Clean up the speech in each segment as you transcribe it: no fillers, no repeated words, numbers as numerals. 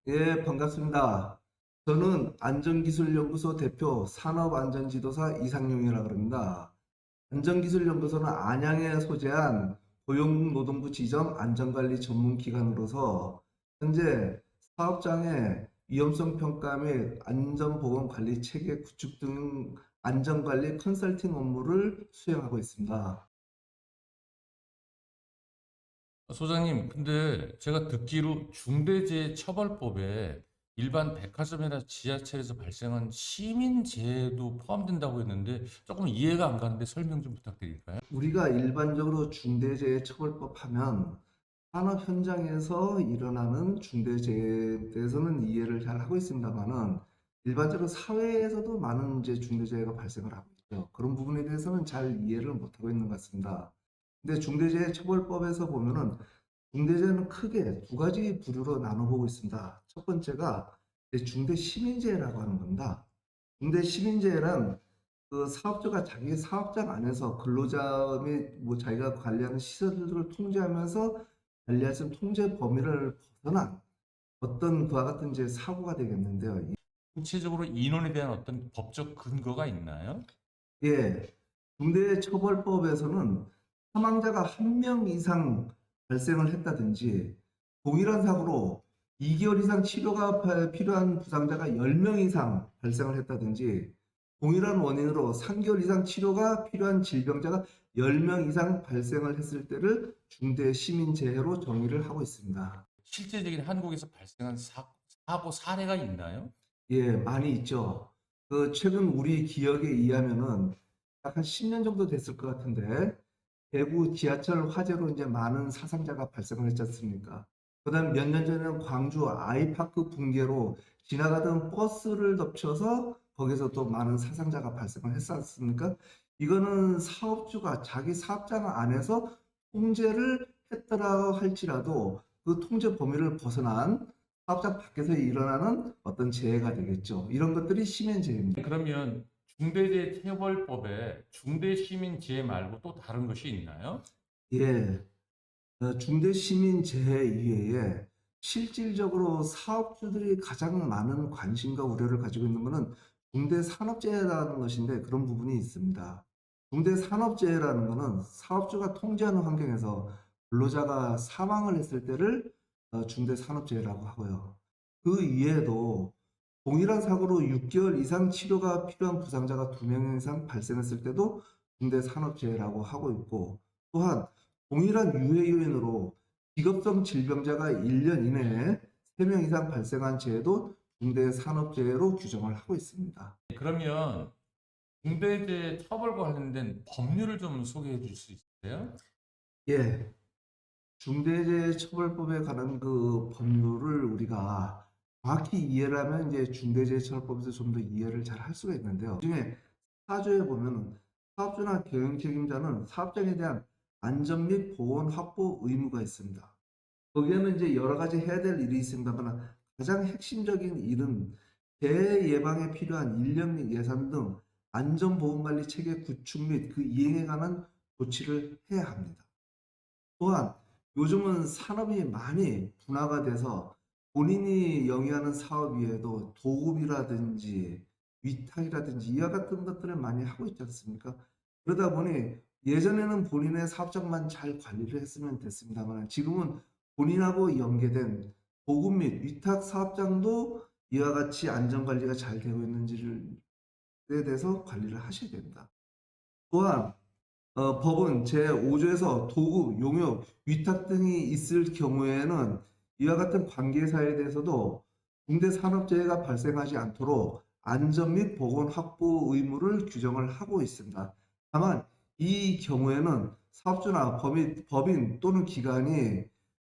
예, 반갑습니다. 저는 안전기술연구소 대표 산업안전지도사 이상용이라고 합니다. 안전기술연구소는 안양에 소재한 고용노동부 지정 안전관리 전문기관으로서 현재 사업장의 위험성 평가 및 안전보건관리 체계 구축 등 안전관리 컨설팅 업무를 수행하고 있습니다. 소장님, 근데 제가 듣기로 중대재해처벌법에 일반 백화점이나 지하철에서 발생한 시민재해도 포함된다고 했는데 조금 이해가 안 가는데 설명 좀 부탁드릴까요? 우리가 일반적으로 중대재해처벌법 하면 산업 현장에서 일어나는 중대재해에 대해서는 이해를 잘 하고 있습니다만은 일반적으로 사회에서도 많은 이제 중대재해가 발생을 하고 있죠. 그런 부분에 대해서는 잘 이해를 못하고 있는 것 같습니다. 근데 중대재해처벌법에서 보면은 중대재해는 크게 두 가지 부류로 나눠보고 있습니다. 첫 번째가 이제 중대시민재해라고 하는 겁니다. 중대시민재해란 그 사업주가 자기 사업장 안에서 근로자 및 뭐 자기가 관리하는 시설들을 통제하면서 관리할 수 있는 통제 범위를 벗어난 어떤 그와 같은 이제 사고가 되겠는데요. 구체적으로 인원에 대한 어떤 법적 근거가 있나요? 예, 중대처벌법에서는 사망자가 한 명 이상 발생을 했다든지 동일한 사고로 2개월 이상 치료가 필요한 부상자가 10명 이상 발생을 했다든지 동일한 원인으로 3개월 이상 치료가 필요한 질병자가 10명 이상 발생을 했을 때를 중대시민재해로 정의를 하고 있습니다. 실제적인 한국에서 발생한 사고 사례가 있나요? 예, 많이 있죠. 그 최근 우리 기억에 의하면은 약 한 10년 정도 됐을 것 같은데 대구 지하철 화재로 이제 많은 사상자가 발생을 했지 않습니까? 그다음 몇 년 전에는 광주 아이파크 붕괴로 지나가던 버스를 덮쳐서 거기서 또 많은 사상자가 발생을 했지 않습니까? 이거는 사업주가 자기 사업장 안에서 통제를 했더라 할지라도 그 통제 범위를 벗어난 사업장 밖에서 일어나는 어떤 재해가 되겠죠. 이런 것들이 심연재해입니다. 그러면 중대재해처벌법에 중대시민재해 말고 또 다른 것이 있나요? 예, 중대시민재해 이외에 실질적으로 사업주들이 가장 많은 관심과 우려를 가지고 있는 것은 중대산업재해라는 것인데 그런 부분이 있습니다. 중대산업재해라는 것은 사업주가 통제하는 환경에서 근로자가 사망을 했을 때를 중대산업재해라고 하고요. 그 이외에도 동일한 사고로 6개월 이상 치료가 필요한 부상자가 2명 이상 발생했을 때도 중대산업재해라고 하고 있고 또한 동일한 유해 요인으로 기급성 질병자가 1년 이내에 3명 이상 발생한 재해도 중대산업재해로 규정을 하고 있습니다. 그러면 중대재해처벌과 관련된 법률을 좀 소개해 줄 수 있으세요? 예, 중대재해처벌법에 관한 그 법률을 우리가 정확히 이해를 하면 이제 중대재해처벌법에서 좀 더 이해를 잘 할 수가 있는데요. 그중에 4조에 보면 사업주나 경영 책임자는 사업장에 대한 안전 및 보건 확보 의무가 있습니다. 거기에는 이제 여러 가지 해야 될 일이 있습니다만 가장 핵심적인 일은 재해 예방에 필요한 인력 및 예산 등 안전보건관리 체계 구축 및 그 이행에 관한 조치를 해야 합니다. 또한 요즘은 산업이 많이 분화가 돼서 본인이 영위하는 사업 외에도 도급이라든지 위탁이라든지 이와 같은 것들을 많이 하고 있지 않습니까? 그러다 보니 예전에는 본인의 사업장만 잘 관리를 했으면 됐습니다만 지금은 본인하고 연계된 도급 및 위탁 사업장도 이와 같이 안전관리가 잘 되고 있는지를 에 대해서 관리를 하셔야 됩니다. 또한 법은 제5조에서 도급, 용역, 위탁 등이 있을 경우에는 이와 같은 관계사에 대해서도 중대산업재해가 발생하지 않도록 안전 및 보건 확보 의무를 규정을 하고 있습니다. 다만 이 경우에는 사업주나 법인 또는 기관이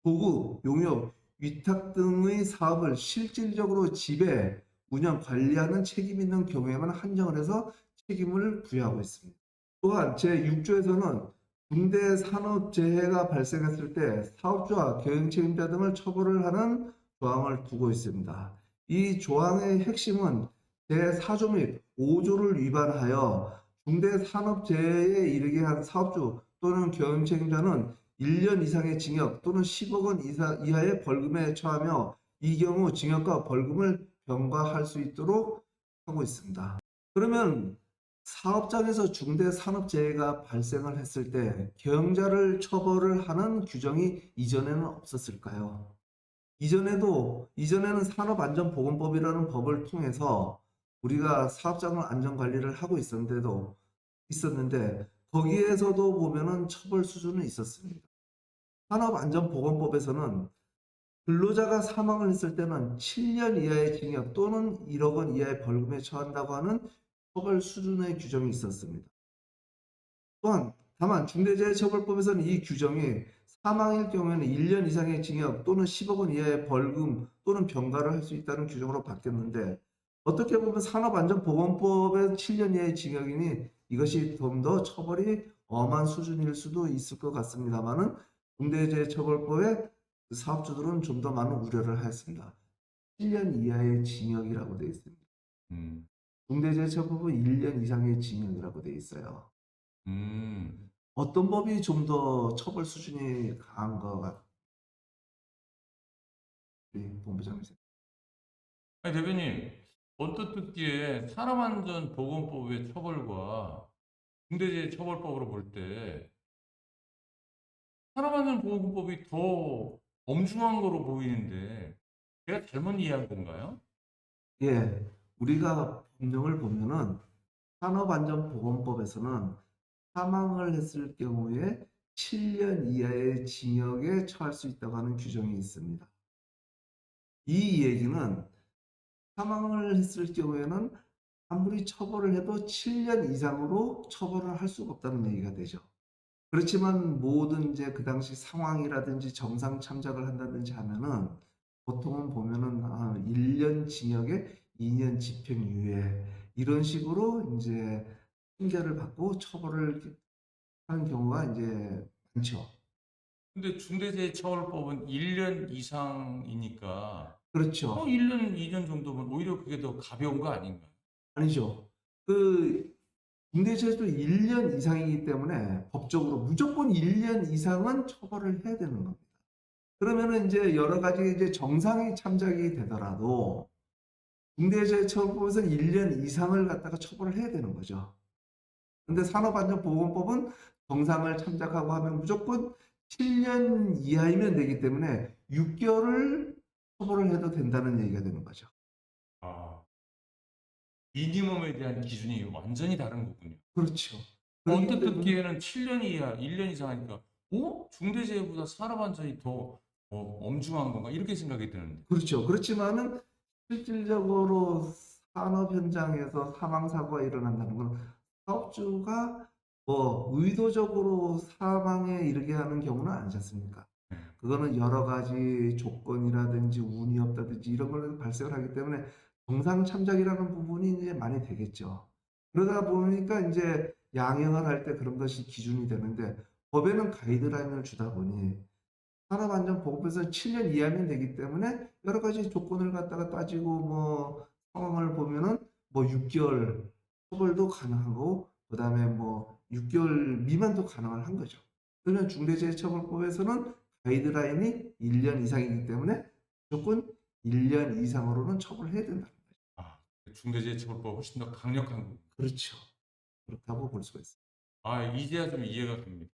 도급, 용역, 위탁 등의 사업을 실질적으로 지배, 운영, 관리하는 책임 있는 경우에만 한정을 해서 책임을 부여하고 있습니다. 또한 제6조에서는 중대산업재해가 발생했을 때 사업주와 경영책임자 등을 처벌을 하는 조항을 두고 있습니다. 이 조항의 핵심은 제4조 및 5조를 위반하여 중대산업재해에 이르게 한 사업주 또는 경영책임자는 1년 이상의 징역 또는 10억 원 이하의 벌금에 처하며 이 경우 징역과 벌금을 병과할 수 있도록 하고 있습니다. 그러면 사업장에서 중대산업재해가 발생을 했을 때 경영자를 처벌을 하는 규정이 이전에는 없었을까요? 이전에는 산업안전보건법이라는 법을 통해서 우리가 사업장을 안전관리를 하고 있었는데 거기에서도 보면은 처벌 수준은 있었습니다. 산업안전보건법에서는 근로자가 사망을 했을 때는 7년 이하의 징역 또는 1억 원 이하의 벌금에 처한다고 하는 처벌 수준의 규정이 있었습니다. 또한 다만 중대재해처벌법에서는 이 규정이 사망일 경우에는 1년 이상의 징역 또는 10억 원 이하의 벌금 또는 병가를 할 수 있다는 규정으로 바뀌었는데 어떻게 보면 산업안전보건법의 7년 이하의 징역이니 이것이 좀 더 처벌이 엄한 수준일 수도 있을 것 같습니다만은 중대재해처벌법의 사업주들은 좀 더 많은 우려를 하였습니다. 7년 이하의 징역이라고 되어 있습니다. 음, 중대재해처벌법은 1년 이상의 징역이라고 되어 있어요. 음. 어떤 법이 좀 더 처벌 수준이 강한 것 같아요, 본부장님? 아니, 대표님, 언뜻 듣기에 산업안전보건법의 처벌과 중대재해처벌법으로 볼 때 산업안전보건법이 더 엄중한 거로 보이는데 제가 잘못 이해한 건가요? 예, 우리가 법령을 보면은 산업안전보건법에서는 사망을 했을 경우에 7년 이하의 징역에 처할 수 있다고 하는 규정이 있습니다. 이 얘기는 사망을 했을 경우에는 아무리 처벌을 해도 7년 이상으로 처벌을 할 수가 없다는 얘기가 되죠. 그렇지만 모든 이제 그 당시 상황이라든지 정상 참작을 한다든지 하면은 보통은 보면은 1년 징역에 2년 집행유예 이런 식으로 이제 판결을 받고 처벌을 하는 경우가 이제 많죠. 근데 중대재해처벌법은 1년 이상이니까 그렇죠. 1년, 2년 정도면 오히려 그게 더 가벼운 거 아닌가요? 아니죠. 그 중대재해도 1년 이상이기 때문에 법적으로 무조건 1년 이상은 처벌을 해야 되는 겁니다. 그러면은 이제 여러 가지 이제 정상이 참작이 되더라도 중대재해처벌법에서는 1년 이상을 갖다가 처벌을 해야 되는 거죠. 근데 산업안전보건법은 정상을 참작하고 하면 무조건 7년 이하이면 되기 때문에 6개월을 처벌을 해도 된다는 얘기가 되는 거죠. 아, 미니멈에 대한 기준이 완전히 다른 거군요. 그렇죠. 그렇기 언뜻 때문에 듣기에는 7년 이하, 1년 이상 하니까 중대재해보다 산업안전이 더 엄중한 건가? 이렇게 생각이 드는데. 그렇죠. 그렇지만은 실질적으로 산업 현장에서 사망 사고가 일어난다는 건 사업주가 뭐 의도적으로 사망에 이르게 하는 경우는 아니지 않습니까? 네. 그거는 여러 가지 조건이라든지 운이 없다든지 이런 걸로 발생을 하기 때문에 정상 참작이라는 부분이 이제 많이 되겠죠. 그러다 보니까 이제 양형을 할 때 그런 것이 기준이 되는데 법에는 가이드라인을 주다 보니 산업안전보건법에서 7년 이하면 되기 때문에 여러 가지 조건을 갖다가 따지고 뭐 상황을 보면은 뭐 6개월 처벌도 가능하고 그다음에 뭐 6개월 미만도 가능한 한 거죠. 그러면 중대재해처벌법에서는 가이드라인이 1년 이상이기 때문에 무조건 1년 이상으로는 처벌을 해야 된다. 아, 중대재해처벌법 훨씬 더 강력한 거. 그렇죠. 그렇다고 볼 수가 있습니다. 아, 이제야 좀 이해가 됩니다.